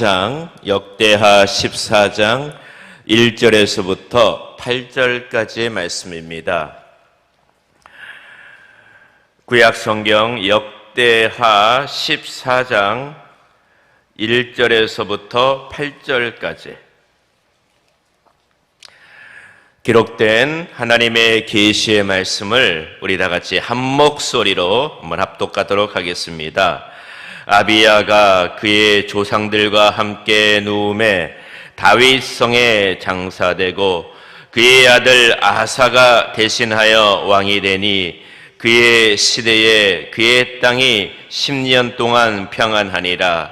14장, 역대하 14장 1절에서부터 8절까지의 말씀입니다. 구약성경 역대하 14장 1절에서부터 8절까지 기록된 하나님의 계시의 말씀을 우리 다 같이 한 목소리로 한번 합독하도록 하겠습니다. 아비야가 그의 조상들과 함께 누움에 다윗성에 장사되고 그의 아들 아사가 대신하여 왕이 되니 그의 시대에 그의 땅이 10년 동안 평안하니라.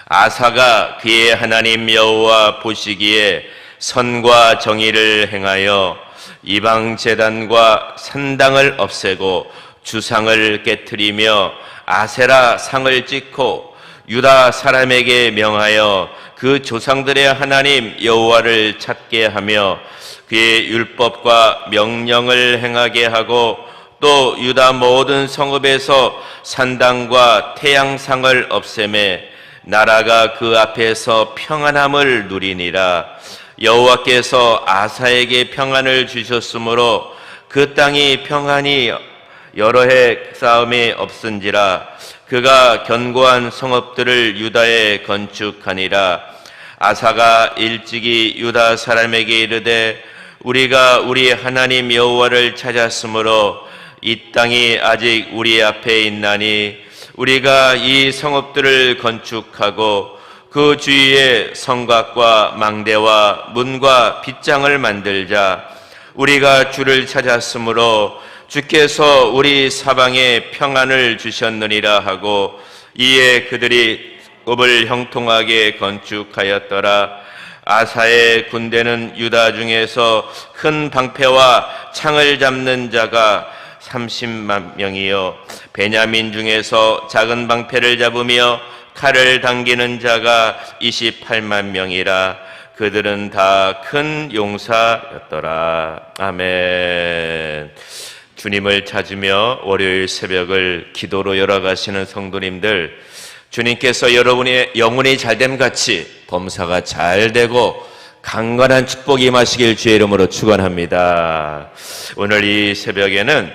아사가 그의 하나님 여호와 보시기에 선과 정의를 행하여 이방 제단과 산당을 없애고 주상을 깨트리며 아세라 상을 찍고 유다 사람에게 명하여 그 조상들의 하나님 여호와를 찾게 하며 그의 율법과 명령을 행하게 하고 또 유다 모든 성읍에서 산당과 태양상을 없애매 나라가 그 앞에서 평안함을 누리니라. 여호와께서 아사에게 평안을 주셨으므로 그 땅이 평안히 여러 해 싸움이 없은지라. 그가 견고한 성읍들을 유다에 건축하니라. 아사가 일찍이 유다 사람에게 이르되 우리가 우리 하나님 여호와를 찾았으므로 이 땅이 아직 우리 앞에 있나니 우리가 이 성읍들을 건축하고 그 주위에 성곽과 망대와 문과 빗장을 만들자. 우리가 주를 찾았으므로 주께서 우리 사방에 평안을 주셨느니라 하고 이에 그들이 읍을 형통하게 건축하였더라. 아사의 군대는 유다 중에서 큰 방패와 창을 잡는 자가 30만 명이요 베냐민 중에서 작은 방패를 잡으며 칼을 당기는 자가 28만 명이라. 그들은 다 큰 용사였더라. 아멘. 주님을 찾으며 월요일 새벽을 기도로 열어가시는 성도님들, 주님께서 여러분의 영혼이 잘됨 같이 범사가 잘 되고 강건한 축복이 임하시길 주의 이름으로 축원합니다. 오늘 이 새벽에는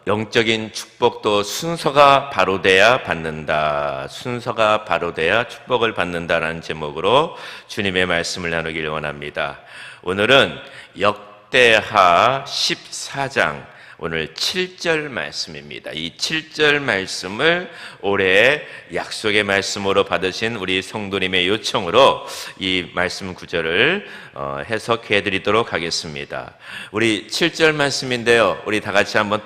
영적인 축복도 순서가 바로 돼야 받는다. 순서가 바로 돼야 축복을 받는다라는 제목으로 주님의 말씀을 나누길 원합니다. 오늘은 역대하 14장 오늘 7절 말씀입니다. 이 7절 말씀을 올해 약속의 말씀으로 받으신 우리 성도님의 요청으로 이 말씀 구절을 해석해 드리도록 하겠습니다. 우리 7절 말씀인데요. 우리 다 같이 한번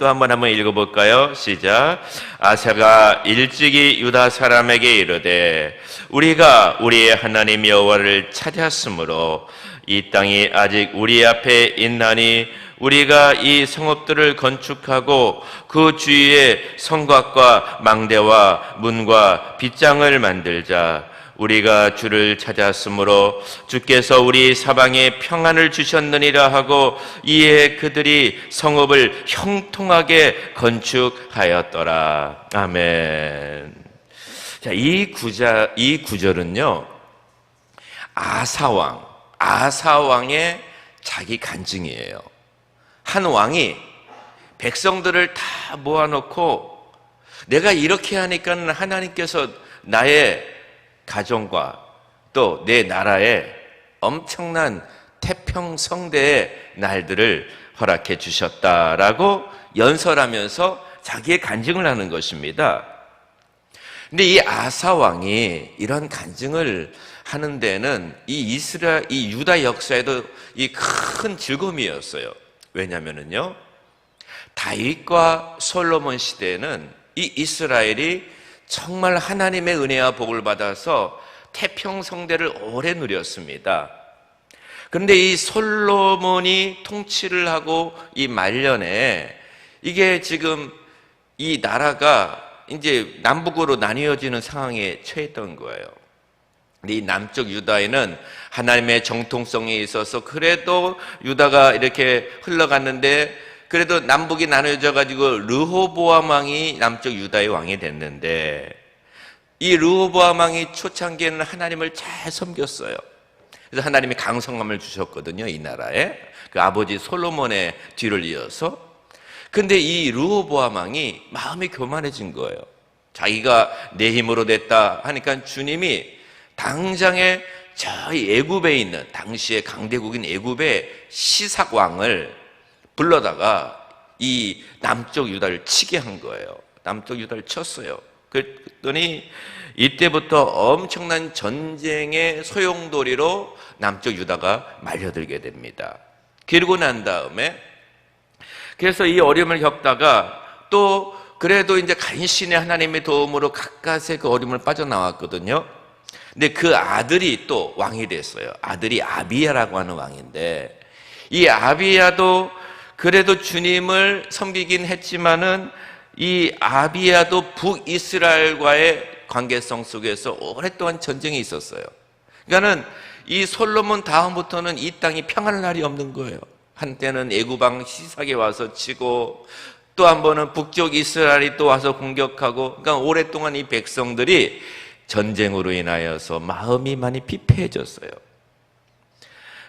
읽어볼까요? 시작. 아사가 일찍이 유다 사람에게 이르되 우리가 우리의 하나님 여호와를 찾았으므로 이 땅이 아직 우리 앞에 있나니 우리가 이 성읍들을 건축하고 그 주위에 성곽과 망대와 문과 빗장을 만들자. 우리가 주를 찾았으므로 주께서 우리 사방에 평안을 주셨느니라 하고 이에 그들이 성읍을 형통하게 건축하였더라. 아멘. 자, 이 구절은요, 아사왕의 자기 간증이에요. 한 왕이 백성들을 다 모아놓고 내가 이렇게 하니까 하나님께서 나의 가정과 또 내 나라에 엄청난 태평성대의 날들을 허락해 주셨다라고 연설하면서 자기의 간증을 하는 것입니다. 근데 이 아사 왕이 이런 간증을 하는 데는 이 유다 역사에도 이 큰 즐거움이었어요. 왜냐면은요, 다윗과 솔로몬 시대에는 이 이스라엘이 정말 하나님의 은혜와 복을 받아서 태평성대를 오래 누렸습니다. 그런데 이 솔로몬이 통치를 하고 이 말년에 이게 지금 이 나라가 이제 남북으로 나뉘어지는 상황에 처했던 거예요. 이 남쪽 유다에는 하나님의 정통성이 있어서 그래도 유다가 이렇게 흘러갔는데 그래도 남북이 나눠져 가지고 르호보암 왕이 남쪽 유다의 왕이 됐는데 이 르호보암 왕이 초창기에는 하나님을 잘 섬겼어요. 그래서 하나님이 강성함을 주셨거든요, 이 나라에. 그 아버지 솔로몬의 뒤를 이어서. 근데 이 르호보암 왕이 마음이 교만해진 거예요. 자기가 내 힘으로 됐다 하니까 주님이 당장에 저희 애굽에 있는 당시의 강대국인 애굽의 시삭 왕을 불러다가 이 남쪽 유다를 치게 한 거예요. 남쪽 유다를 쳤어요. 그랬더니 이때부터 엄청난 전쟁의 소용돌이로 남쪽 유다가 말려들게 됩니다. 그러고 난 다음에 그래서 이 어려움을 겪다가 또 그래도 이제 간신히 하나님의 도움으로 가까스의 그 어려움을 빠져나왔거든요. 근데 그 아들이 또 왕이 됐어요. 아들이 아비야라고 하는 왕인데, 이 아비야도 그래도 주님을 섬기긴 했지만은 이 아비야도 북이스라엘과의 관계성 속에서 오랫동안 전쟁이 있었어요. 그러니까는 이 솔로몬 다음부터는 이 땅이 평안할 날이 없는 거예요. 한때는 애굽왕 시삭이 와서 치고 또 한 번은 북쪽 이스라엘이 또 와서 공격하고, 그러니까 오랫동안 이 백성들이 전쟁으로 인하여서 마음이 많이 피폐해졌어요.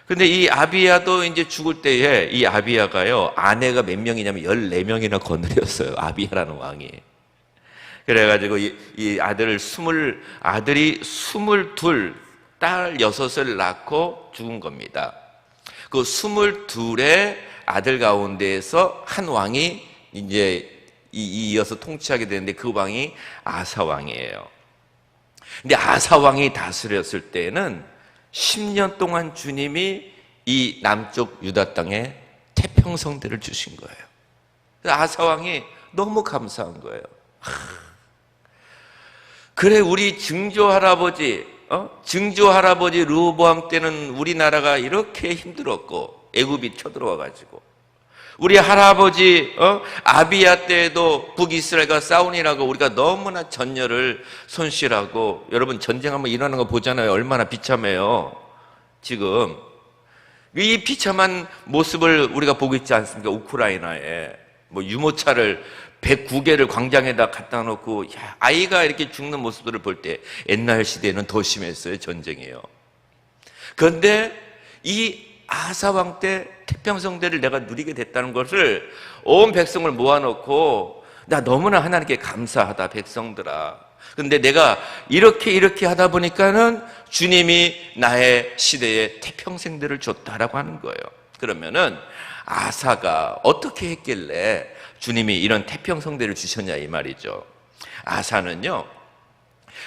근데 이 아비야도 이제 죽을 때에 이 아비야가요, 아내가 몇 명이냐면 14명이나 거느렸어요. 아비야라는 왕이. 그래가지고 이 아들이 22, 딸 6을 낳고 죽은 겁니다. 그 22의 아들 가운데에서 한 왕이 이제 이어서 통치하게 되는데 그 왕이 아사 왕이에요. 근데 아사 왕이 다스렸을 때는 10년 동안 주님이 이 남쪽 유다 땅에 태평성대를 주신 거예요. 아사 왕이 너무 감사한 거예요. 그래, 우리 증조 할아버지 르호보암 때는 우리나라가 이렇게 힘들었고 애굽이 쳐들어와가지고, 우리 할아버지 아비야 때에도 북이스라엘과 싸우니라고 우리가 너무나 전열을 손실하고, 여러분 전쟁 한번 일어나는 거 보잖아요. 얼마나 비참해요. 지금 이 비참한 모습을 우리가 보고 있지 않습니까? 우크라이나에 뭐 유모차를 109개를 광장에다 갖다 놓고, 아이가 이렇게 죽는 모습들을 볼 때 옛날 시대에는 더 심했어요. 전쟁이에요. 그런데 이 아사 왕 때 태평성대를 내가 누리게 됐다는 것을 온 백성을 모아놓고, 나 너무나 하나님께 감사하다 백성들아. 근데 내가 이렇게 하다 보니까는 주님이 나의 시대에 태평성대를 줬다라고 하는 거예요. 그러면은 아사가 어떻게 했길래 주님이 이런 태평성대를 주셨냐 이 말이죠. 아사는요,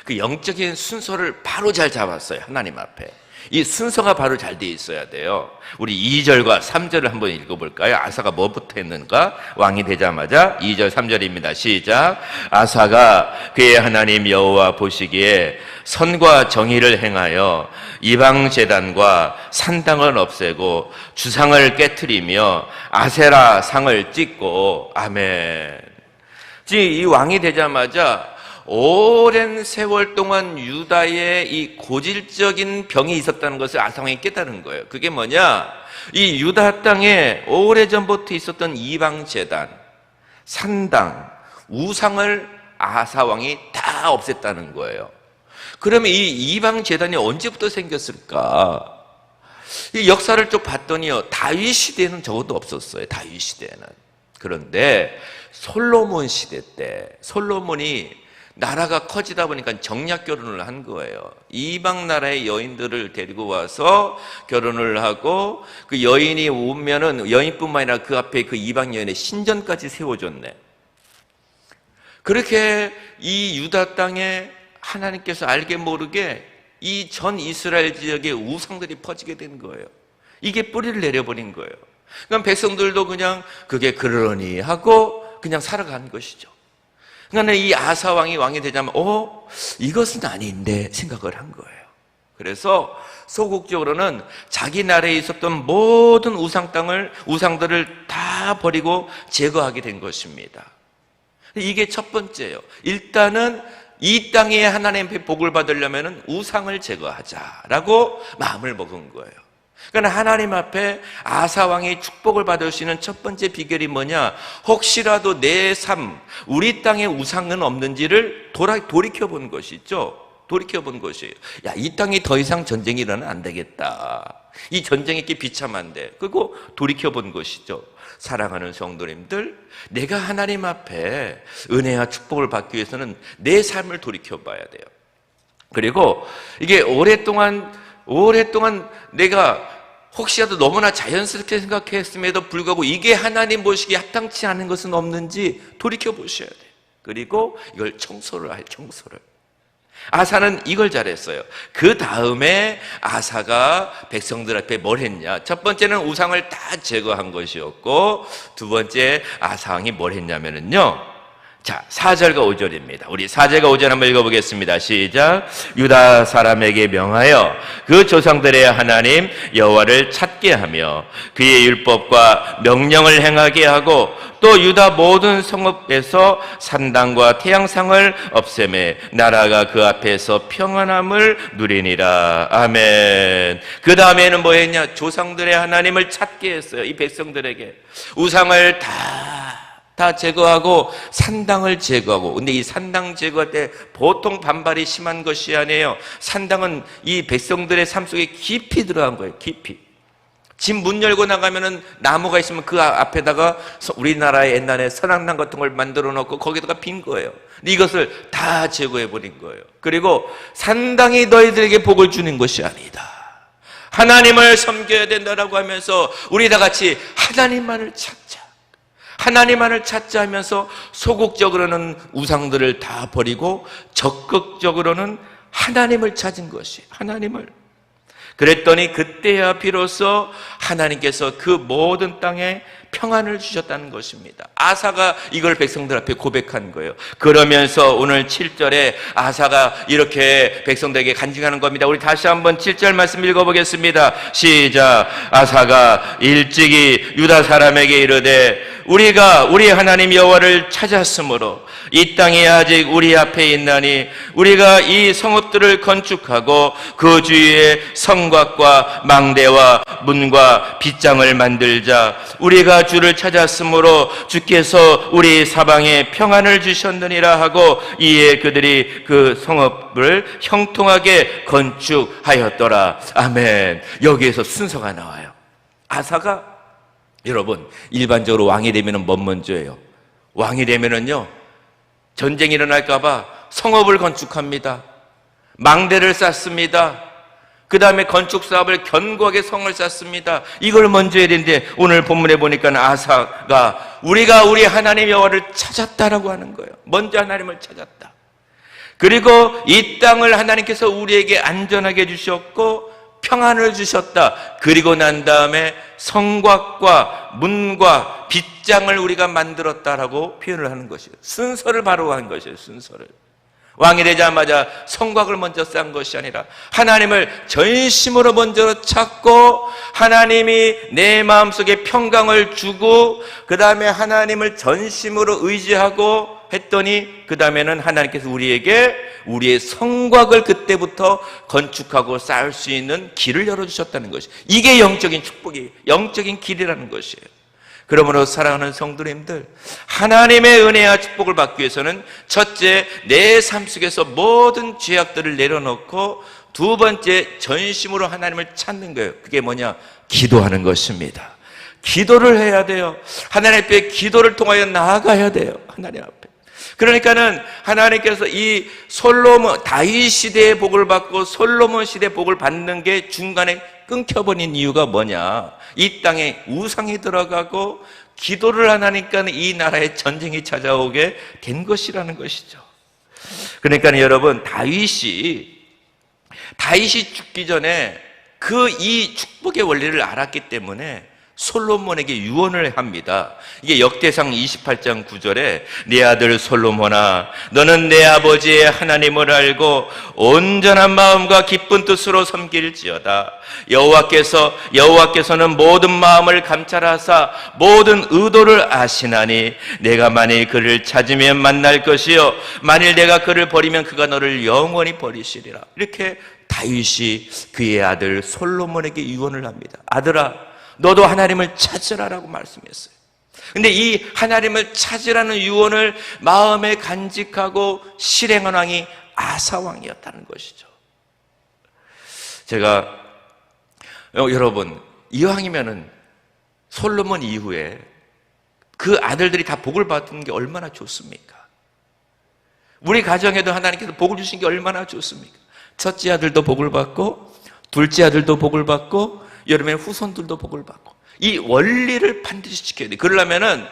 그 영적인 순서를 바로 잘 잡았어요. 하나님 앞에 이 순서가 바로 잘 돼 있어야 돼요. 우리 2절과 3절을 한번 읽어볼까요? 아사가 뭐부터 했는가? 왕이 되자마자 2절 3절입니다. 시작. 아사가 그의 하나님 여호와 보시기에 선과 정의를 행하여 이방 제단과 산당을 없애고 주상을 깨트리며 아세라 상을 찢고. 아멘. 이 왕이 되자마자 오랜 세월 동안 유다에 이 고질적인 병이 있었다는 것을 아사 왕이 깨달은 거예요. 그게 뭐냐? 이 유다 땅에 오래전부터 있었던 이방 제단, 산당, 우상을 아사 왕이 다 없앴다는 거예요. 그러면 이 이방 제단이 언제부터 생겼을까? 이 역사를 쭉 봤더니요, 다윗 시대에는 적어도 없었어요. 다윗 시대에는. 그런데 솔로몬 시대 때 솔로몬이 나라가 커지다 보니까 정략 결혼을 한 거예요. 이방 나라의 여인들을 데리고 와서 결혼을 하고, 그 여인이 오면은 여인뿐만 아니라 그 앞에 그 이방 여인의 신전까지 세워줬네. 그렇게 이 유다 땅에 하나님께서 알게 모르게 이 전 이스라엘 지역에 우상들이 퍼지게 된 거예요. 이게 뿌리를 내려버린 거예요. 그럼 백성들도 그냥 그게 그러니 하고 그냥 살아간 것이죠. 그러니까 이 아사 왕이 되자면 이것은 아닌데 생각을 한 거예요. 그래서 소극적으로는 자기 나라에 있었던 모든 우상들을 다 버리고 제거하게 된 것입니다. 이게 첫 번째예요. 일단은 이 땅에 하나님의 복을 받으려면 우상을 제거하자라고 마음을 먹은 거예요. 그러니까 하나님 앞에 아사 왕이 축복을 받을 수 있는 첫 번째 비결이 뭐냐? 혹시라도 내 삶, 우리 땅에 우상은 없는지를 돌이켜 본 것이죠. 돌이켜 본 것이에요. 야, 이 땅이 더 이상 전쟁이 일어나면 안 되겠다. 이 전쟁이 이렇게 비참한데. 그리고 돌이켜 본 것이죠. 사랑하는 성도님들, 내가 하나님 앞에 은혜와 축복을 받기 위해서는 내 삶을 돌이켜 봐야 돼요. 그리고 이게 오랫동안 내가 혹시라도 너무나 자연스럽게 생각했음에도 불구하고 이게 하나님 보시기에 합당치 않은 것은 없는지 돌이켜 보셔야 돼요. 그리고 이걸 청소를. 아사는 이걸 잘했어요. 그 다음에 아사가 백성들 앞에 뭘 했냐? 첫 번째는 우상을 다 제거한 것이었고, 두 번째 아사 왕이 뭘 했냐면은요. 자, 4절과 5절입니다. 우리 4절과 5절 한번 읽어보겠습니다. 시작. 유다 사람에게 명하여 그 조상들의 하나님 여호와를 찾게 하며 그의 율법과 명령을 행하게 하고 또 유다 모든 성읍에서 산당과 태양상을 없애매 나라가 그 앞에서 평안함을 누리니라. 아멘. 그 다음에는 뭐 했냐? 조상들의 하나님을 찾게 했어요. 이 백성들에게 우상을 다 제거하고 산당을 제거하고. 근데 이 산당 제거할 때 보통 반발이 심한 것이 아니에요. 산당은 이 백성들의 삶 속에 깊이 들어간 거예요. 깊이. 집 문 열고 나가면은 나무가 있으면 그 앞에다가 우리나라의 옛날에 선악난 같은 걸 만들어 놓고 거기다가 빈 거예요. 근데 이것을 다 제거해 버린 거예요. 그리고 산당이 너희들에게 복을 주는 것이 아니다. 하나님을 섬겨야 된다라고 하면서 우리 다 같이 하나님만을 찾자. 하나님만을 찾자 하면서 소극적으로는 우상들을 다 버리고 적극적으로는 하나님을 찾은 것이 하나님을. 그랬더니 그때야 비로소 하나님께서 그 모든 땅에 평안을 주셨다는 것입니다. 아사가 이걸 백성들 앞에 고백한 거예요. 그러면서 오늘 7절에 아사가 이렇게 백성들에게 간증하는 겁니다. 우리 다시 한번 7절 말씀 읽어보겠습니다. 시작. 아사가 일찍이 유다 사람에게 이르되 우리가 우리 하나님 여호와를 찾았으므로 이 땅이 아직 우리 앞에 있나니 우리가 이 성읍들을 건축하고 그 주위에 성곽과 망대와 문과 빗장을 만들자. 우리가 주를 찾았으므로 주께서 우리 사방에 평안을 주셨느니라 하고 이에 그들이 그 성읍을 형통하게 건축하였더라. 아멘. 여기에서 순서가 나와요. 아사가 여러분, 일반적으로 왕이 되면은 뭔 먼저예요? 왕이 되면은요, 전쟁이 일어날까봐 성읍을 건축합니다. 망대를 쌓습니다. 그 다음에 건축 사업을 견고하게 성을 쌓습니다. 이걸 먼저 해야 되는데 오늘 본문에 보니까 아사가 우리가 우리 하나님 여호와를 찾았다라고 하는 거예요. 먼저 하나님을 찾았다. 그리고 이 땅을 하나님께서 우리에게 안전하게 주셨고 평안을 주셨다. 그리고 난 다음에 성곽과 문과 빗장을 우리가 만들었다라고 표현을 하는 것이에요. 순서를 바로 한 것이에요. 순서를. 왕이 되자마자 성곽을 먼저 쌓은 것이 아니라 하나님을 전심으로 먼저 찾고 하나님이 내 마음속에 평강을 주고 그 다음에 하나님을 전심으로 의지하고 했더니 그 다음에는 하나님께서 우리에게 우리의 성곽을 그때부터 건축하고 쌓을 수 있는 길을 열어주셨다는 것이, 이게 영적인 축복이, 영적인 길이라는 것이에요. 그러므로 사랑하는 성도님들, 하나님의 은혜와 축복을 받기 위해서는 첫째, 내 삶 속에서 모든 죄악들을 내려놓고 두 번째, 전심으로 하나님을 찾는 거예요. 그게 뭐냐? 기도하는 것입니다. 기도를 해야 돼요. 하나님 앞에 기도를 통하여 나아가야 돼요. 하나님 앞에. 그러니까는 하나님께서 이 솔로몬, 다윗 시대의 복을 받고 솔로몬 시대의 복을 받는 게 중간에 끊겨버린 이유가 뭐냐? 이 땅에 우상이 들어가고 기도를 안 하니까 이 나라에 전쟁이 찾아오게 된 것이라는 것이죠. 그러니까 여러분, 다윗이 죽기 전에 이 축복의 원리를 알았기 때문에 솔로몬에게 유언을 합니다. 이게 역대상 28장 9절에 네 아들 솔로몬아, 너는 내 아버지의 하나님을 알고 온전한 마음과 기쁜 뜻으로 섬길지어다. 여호와께서는 모든 마음을 감찰하사 모든 의도를 아시나니 내가 만일 그를 찾으면 만날 것이요 만일 내가 그를 버리면 그가 너를 영원히 버리시리라. 이렇게 다윗이 그의 아들 솔로몬에게 유언을 합니다. 아들아, 너도 하나님을 찾으라라고 말씀했어요. 근데 이 하나님을 찾으라는 유언을 마음에 간직하고 실행한 왕이 아사 왕이었다는 것이죠. 제가 여러분, 이왕이면은 솔로몬 이후에 그 아들들이 다 복을 받은 게 얼마나 좋습니까? 우리 가정에도 하나님께서 복을 주신 게 얼마나 좋습니까? 첫째 아들도 복을 받고, 둘째 아들도 복을 받고, 여름에 후손들도 복을 받고. 이 원리를 반드시 지켜야 돼. 그러려면은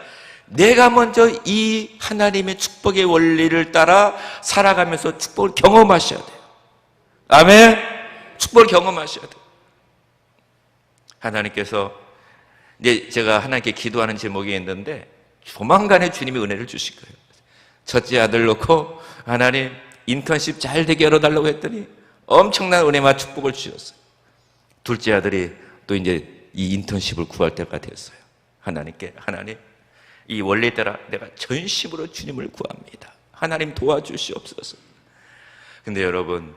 내가 먼저 이 하나님의 축복의 원리를 따라 살아가면서 축복을 경험하셔야 돼요. 아멘? 축복을 경험하셔야 돼요. 하나님께서, 이제 제가 하나님께 기도하는 제목이 있는데, 조만간에 주님이 은혜를 주실 거예요. 첫째 아들 놓고, 하나님, 인턴십 잘 되게 열어달라고 했더니, 엄청난 은혜와 축복을 주셨어요. 둘째 아들이 또 이제 이 인턴십을 구할 때가 됐어요. 하나님께, 하나님, 이 원리에 따라 내가 전심으로 주님을 구합니다. 하나님 도와주시옵소서. 근데 여러분,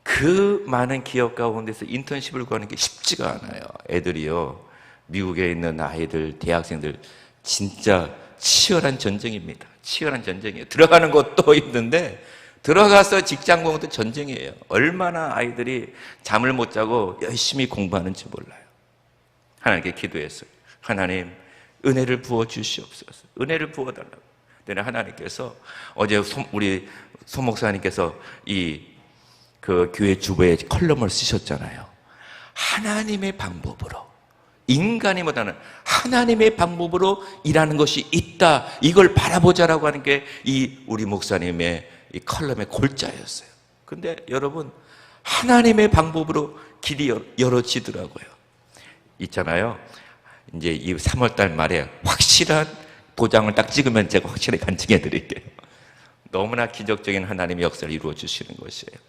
그 많은 기업 가운데서 인턴십을 구하는 게 쉽지가 않아요. 애들이요, 미국에 있는 아이들, 대학생들 진짜 치열한 전쟁입니다. 치열한 전쟁이에요. 들어가는 것도 힘든데 들어가서 직장 공부도 전쟁이에요. 얼마나 아이들이 잠을 못 자고 열심히 공부하는지 몰라요. 하나님께 기도했어요. 하나님, 은혜를 부어 주시옵소서. 은혜를 부어 달라고. 근데 하나님께서 어제 우리 소 목사님께서 그 교회 주보에 컬럼을 쓰셨잖아요. 하나님의 방법으로, 인간이보다는 하나님의 방법으로 일하는 것이 있다, 이걸 바라보자라고 하는 게 우리 목사님의 이 컬럼의 골자였어요. 근데 여러분, 하나님의 방법으로 길이 열어지더라고요. 있잖아요, 이제 이 3월달 말에 확실한 도장을 딱 찍으면 제가 확실히 간증해 드릴게요. 너무나 기적적인 하나님의 역사를 이루어 주시는 것이에요.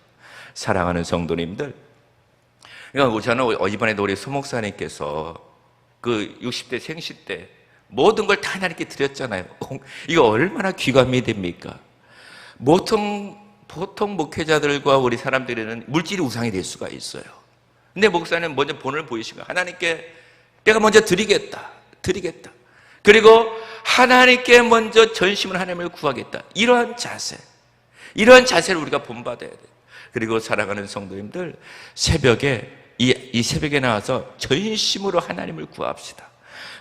사랑하는 성도님들, 그러니까 저는 이번에도 우리 소목사님께서 그 60대 생시 때 모든 걸 다 하나님께 드렸잖아요. 이거 얼마나 귀감이 됩니까? 보통 목회자들과 우리 사람들에는 물질이 우상이 될 수가 있어요. 근데 목사님 먼저 본을 보이시고 하나님께 내가 먼저 드리겠다. 그리고 하나님께 먼저 전심을 하나님을 구하겠다. 이러한 자세를 우리가 본받아야 돼요. 그리고 사랑하는 성도님들, 새벽에 이 새벽에 나와서 전심으로 하나님을 구합시다.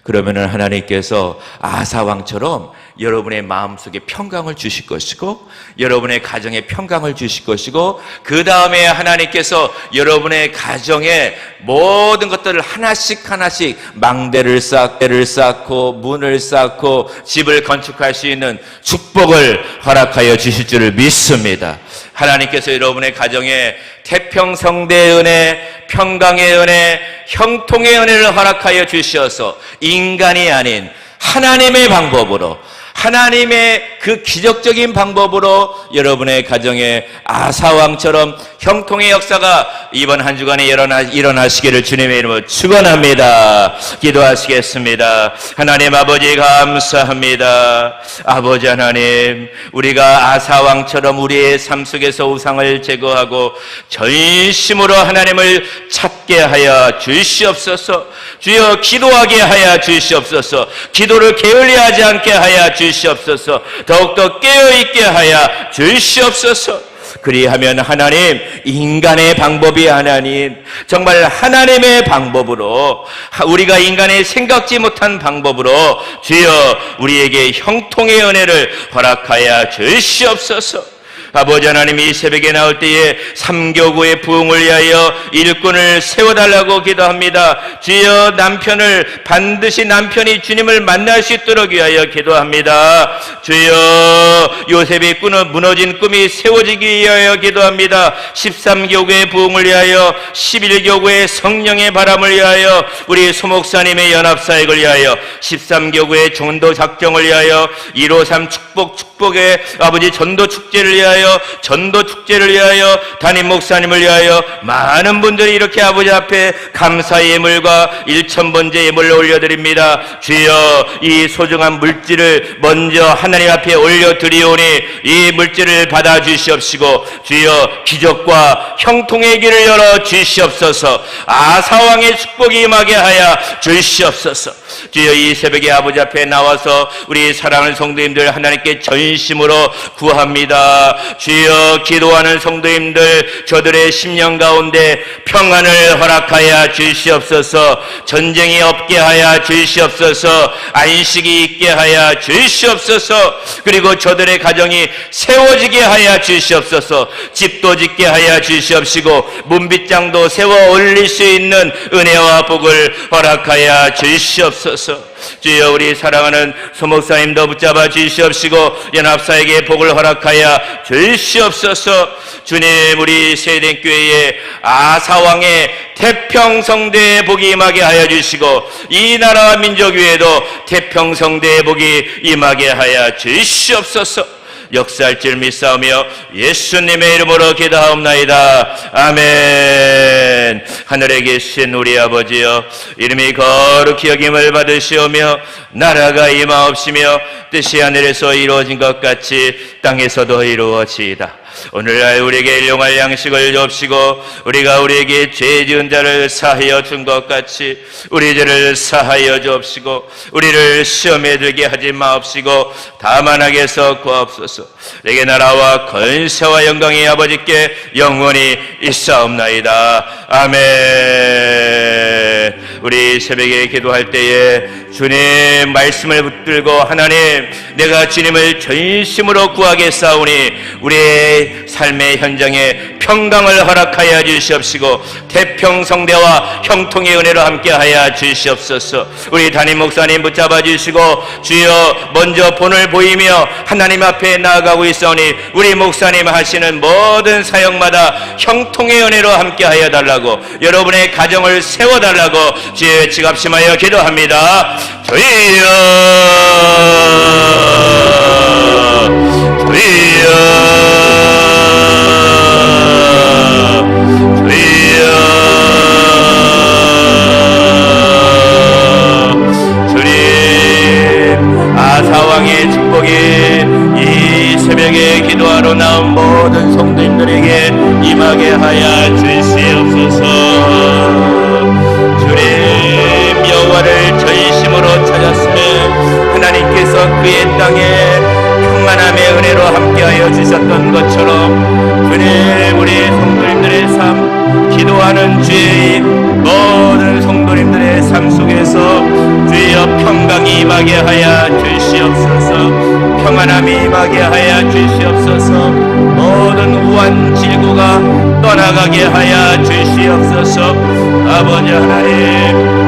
그러면은 하나님께서 아사 왕처럼 여러분의 마음속에 평강을 주실 것이고, 여러분의 가정에 평강을 주실 것이고, 그 다음에 하나님께서 여러분의 가정에 모든 것들을 하나씩 망대를 쌓고 문을 쌓고 집을 건축할 수 있는 축복을 허락하여 주실 줄을 믿습니다. 하나님께서 여러분의 가정에 태평성대의 은혜, 평강의 은혜, 형통의 은혜를 허락하여 주셔서 인간이 아닌 하나님의 방법으로, 하나님의 그 기적적인 방법으로 여러분의 가정에 아사왕처럼 형통의 역사가 이번 한 주간에 일어나시기를 주님의 이름으로 축원합니다. 기도하시겠습니다. 하나님 아버지, 감사합니다. 아버지 하나님, 우리가 아사왕처럼 우리의 삶 속에서 우상을 제거하고 전심으로 하나님을 찾게 하여 주시옵소서. 주여, 기도하게 하여 주시옵소서. 기도를 게을리하지 않게 하여 주시옵소서. 더욱더 깨어있게 하여 주시옵소서. 그리하면 하나님, 인간의 방법이 아닌 정말 하나님의 방법으로, 우리가 인간의 생각지 못한 방법으로 주여 우리에게 형통의 은혜를 허락하여 주시옵소서. 아버지 하나님, 이 새벽에 나올 때에 삼교구의 부흥을 위하여 일꾼을 세워달라고 기도합니다. 주여, 반드시 남편이 주님을 만날 수 있도록 위하여 기도합니다. 주여, 요셉이 무너진 꿈이 세워지기 위하여 기도합니다. 13교구의 부흥을 위하여, 11교구의 성령의 바람을 위하여, 우리 소목사님의 연합사역을 위하여, 13교구의 전도 작정을 위하여, 153 축복의 아버지 전도 축제를 위하여 위하여, 전도 축제를 위하여, 담임 목사님을 위하여 많은 분들이 이렇게 아버지 앞에 감사 예물과 일천번제 예물을 올려드립니다. 주여, 이 소중한 물질을 먼저 하나님 앞에 올려드리오니 이 물질을 받아 주시옵시고, 주여, 기적과 형통의 길을 열어 주시옵소서. 아사왕의 축복이 임하게 하여 주시옵소서. 주여, 이 새벽에 아버지 앞에 나와서 우리 사랑하는 성도님들 하나님께 전심으로 구합니다. 주여, 기도하는 성도님들 저들의 심령 가운데 평안을 허락하여 주시옵소서. 전쟁이 없게 하여 주시옵소서. 안식이 있게 하여 주시옵소서. 그리고 저들의 가정이 세워지게 하여 주시옵소서. 집도 짓게 하여 주시옵시고 문빗장도 세워 올릴 수 있는 은혜와 복을 허락하여 주시옵소서. 주여, 우리 사랑하는 소목사님도 붙잡아 주시옵시고 연합사에게 복을 허락하여 주시옵소서. 주님, 우리 세대교회의 아사왕의 태평성대의 복이 임하게 하여 주시고 이 나라와 민족 위에도 태평성대의 복이 임하게 하여 주시옵소서. 역사할 줄 믿사오며 예수님의 이름으로 기도하옵나이다. 아멘. 하늘에 계신 우리 아버지여, 이름이 거룩히 여김을 받으시오며 나라가 임하옵시며 뜻이 하늘에서 이루어진 것 같이 땅에서도 이루어지이다. 오늘날 우리에게 일용할 양식을 주옵시고 우리가 우리에게 죄 지은 자를 사하여 준 것 같이 우리 죄를 사하여 주옵시고 우리를 시험에 들게 하지 마옵시고 다만 악에서 구하옵소서. 내게 나라와 권세와 영광이 아버지께 영원히 있사옵나이다. 아멘. 우리 새벽에 기도할 때에 주님 말씀을 붙들고 하나님, 내가 주님을 전심으로 구하겠사오니 우리의 삶의 현장에 평강을 허락하여 주시옵시고 태평성대와 형통의 은혜로 함께하여 주시옵소서. 우리 담임 목사님 붙잡아 주시고 주여, 먼저 본을 보이며 하나님 앞에 나아가고 있사오니 우리 목사님 하시는 모든 사역마다 형통의 은혜로 함께하여 달라고, 여러분의 가정을 세워달라고 주의 지갑심하여 기도합니다. 주여, 주여, 주여, 주님, 아사왕의 축복이 이 새벽에 기도하러 나온 모든 성도님들에게 임하게 하여 주시옵소서. 주님, 여호와를 전심으로 찾았으면 하나님께서 그의 땅에 평안함의 은혜로 함께하여 주셨던 것처럼 주님, 우리 성도님들의 삶, 기도하는 주의 모든 성도님들의 삶 속에서 주여 평강이 임하게 하여 주시옵소서. 평안함이 임하게 하여 주시옵소서. 모든 우한 질고가 떠나가게 하여 주시옵소서. 아버지 하나님,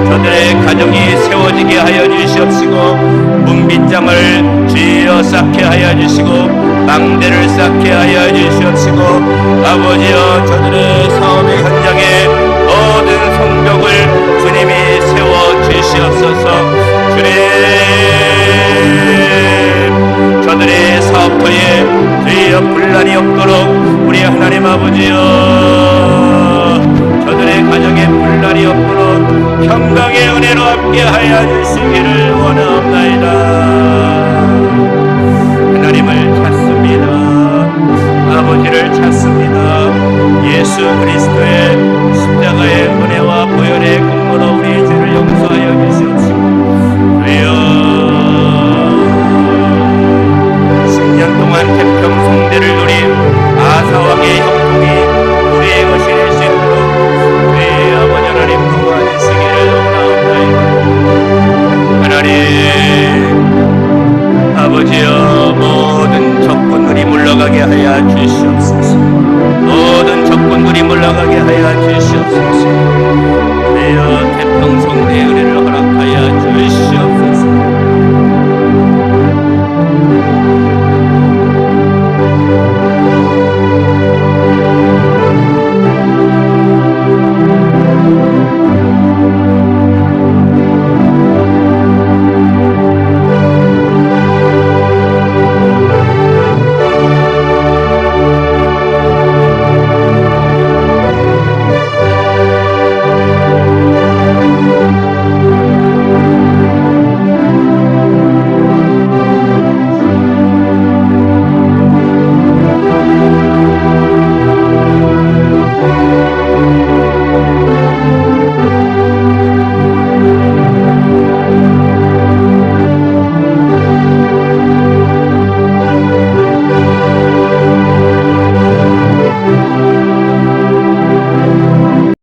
저들의 가정이 세워지게 하여 주시옵시고 문빗장을 주여 쌓게 하여 주시고 망대를 쌓게 하여 주시옵시고 아버지여, 저들의 사업의 현장에 모든 성벽을 주님이 세워 주시옵소서. 주님, 저들의 사업터에 주여 분란이 없도록 우리 하나님 아버지여, 저들의 가정에 분란이 없도록 평강의 은혜로 함께하여 주시기를 원하옵나이다. 하나님을 찾습니다. 아버지를 찾습니다. 예수 그리스도의 십자가의 은혜와 보혈의 공로로 우리의 죄를 용서하여 주시옵시고 주여, 10년 동안 태평성대를 누린 아사왕의 형통이 우리의 것이 될 수 있도록 우리 아버지 하나님 도와주시기를 원하옵나이다. 하나님 아버지여, 모든 적군들이 물러가게 하여 주시옵소서. 모든 적군들이 물러가게 하여 주시옵소서. 주여, 태평성대의 은혜를 허락하여 주시옵소서.